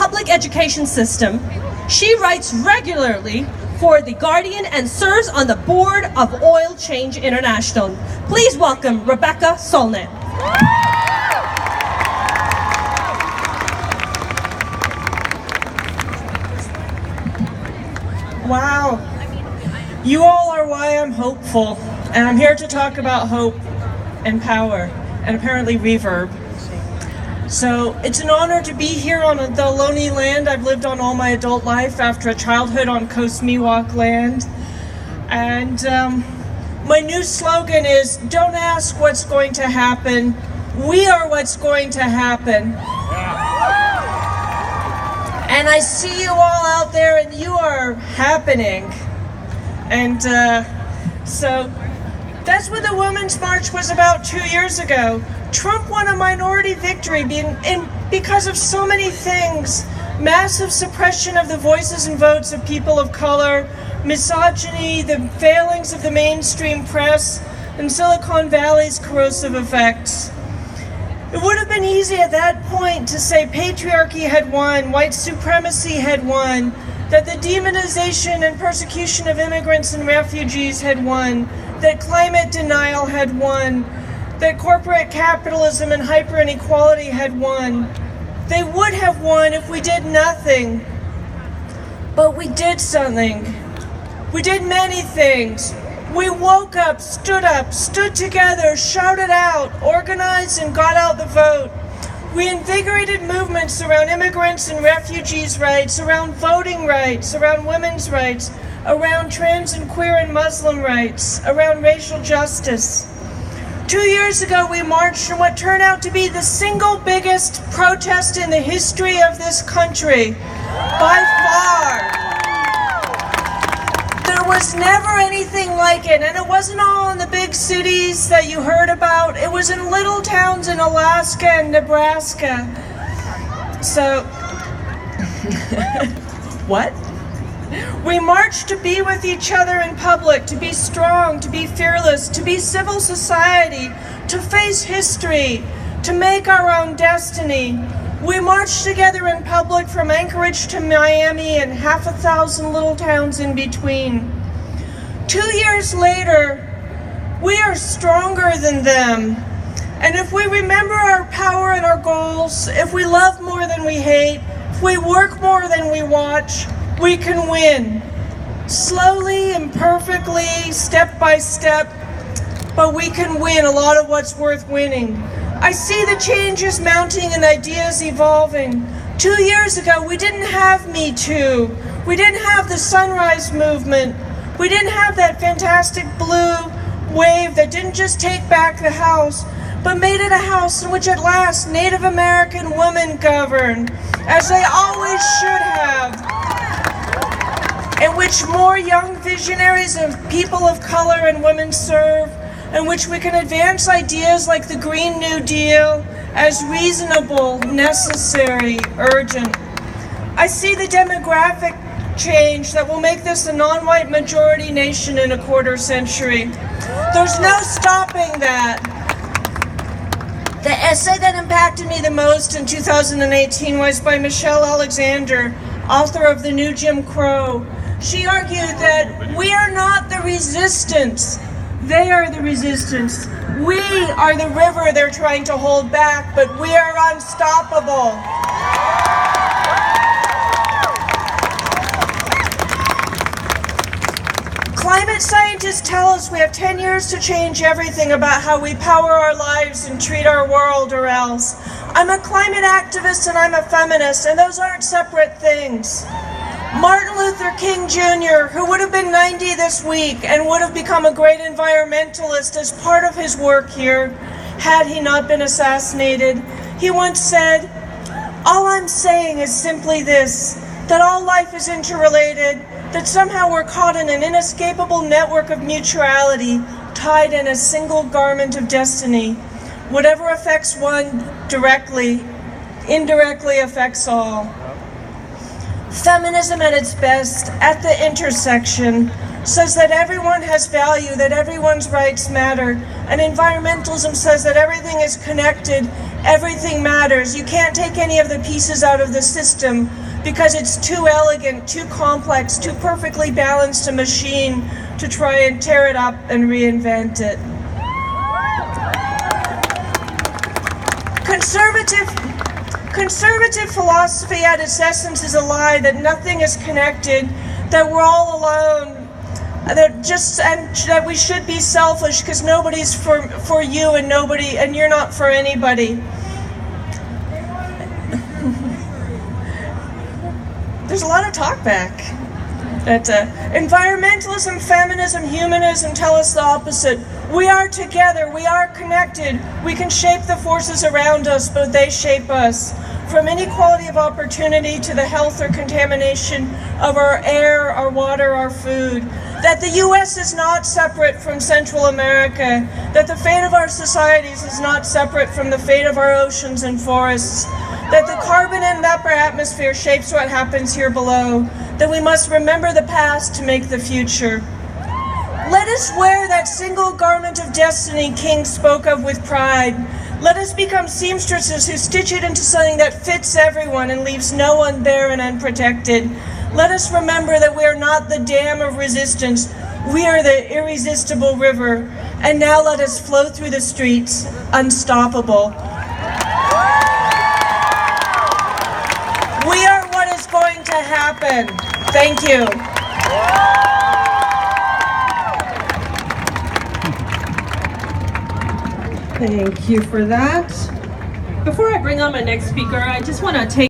public education system. She writes regularly for The Guardian and serves on the board of Oil Change International. Please welcome Rebecca Solnit. Wow, you all are why I'm hopeful, and I'm here to talk about hope and power, and apparently reverb. So it's an honor to be here on the lonely land I've lived on all my adult life after a childhood on Coast Miwok land. And my new slogan is, don't ask what's going to happen, we are what's going to happen. And I see you all out there, and you are happening. And so that's what the Women's March was about 2 years ago. Trump won a minority victory because of so many things. Massive suppression of the voices and votes of people of color, misogyny, the failings of the mainstream press, and Silicon Valley's corrosive effects. It would have been easy at that point to say patriarchy had won, white supremacy had won, that the demonization and persecution of immigrants and refugees had won, that climate denial had won, that corporate capitalism and hyper inequality had won. They would have won if we did nothing. But we did something. We did many things. We woke up, stood together, shouted out, organized, and got out the vote. We invigorated movements around immigrants and refugees' rights, around voting rights, around women's rights, around trans and queer and Muslim rights, around racial justice. 2 years ago, we marched in what turned out to be the single biggest protest in the history of this country, by far. There was never anything like it, and it wasn't all in the big cities that you heard about. It was in little towns in Alaska and Nebraska. So, what? We marched to be with each other in public, to be strong, to be fearless, to be civil society, to face history, to make our own destiny. We marched together in public from Anchorage to Miami and 500,000 little towns in between. 2 years later, we are stronger than them. And if we remember our power and our goals, if we love more than we hate, if we work more than we watch, we can win. Slowly, imperfectly, step by step, but we can win a lot of what's worth winning. I see the changes mounting and ideas evolving. 2 years ago, we didn't have Me Too. We didn't have the Sunrise Movement. We didn't have that fantastic blue wave that didn't just take back the House, but made it a house in which at last Native American women govern, as they always should have, in which more young visionaries and people of color and women serve, in which we can advance ideas like the Green New Deal as reasonable, necessary, urgent. I see the demographic change that will make this a non-white majority nation in a quarter century. There's no stopping that. The essay that impacted me the most in 2018 was by Michelle Alexander, author of The New Jim Crow. She argued that we are not the resistance, they are the resistance. We are the river they're trying to hold back, but we are unstoppable. Climate scientists tell us we have 10 years to change everything about how we power our lives and treat our world, or else. I'm a climate activist and I'm a feminist, and those aren't separate things. Martin Luther King Jr., who would have been 90 this week and would have become a great environmentalist as part of his work here, had he not been assassinated, he once said, "All I'm saying is simply this, that all life is interrelated, that somehow we're caught in an inescapable network of mutuality, tied in a single garment of destiny. Whatever affects one directly, indirectly affects all." Feminism at its best, at the intersection, says that everyone has value, that everyone's rights matter, and environmentalism says that everything is connected, Everything matters. You can't take any of the pieces out of the system because it's too elegant, too complex, too perfectly balanced a machine to try and tear it up and reinvent it. Conservative philosophy at its essence is a lie that nothing is connected, that we're all alone, that we should be selfish because nobody's for you and you're not for anybody. There's a lot of talk back. That environmentalism, feminism, humanism tell us the opposite. We are together, we are connected, we can shape the forces around us, but they shape us. From inequality of opportunity to the health or contamination of our air, our water, our food. That the US is not separate from Central America, that the fate of our societies is not separate from the fate of our oceans and forests, that the carbon in the upper atmosphere shapes what happens here below, that we must remember the past to make the future. Let us wear that single garment of destiny King spoke of with pride. Let us become seamstresses who stitch it into something that fits everyone and leaves no one bare and unprotected. Let us remember that we are not the dam of resistance, we are the irresistible river. And now let us flow through the streets, unstoppable. We are what is going to happen. Thank you. Thank you for that. Before I bring on my next speaker, I just want to take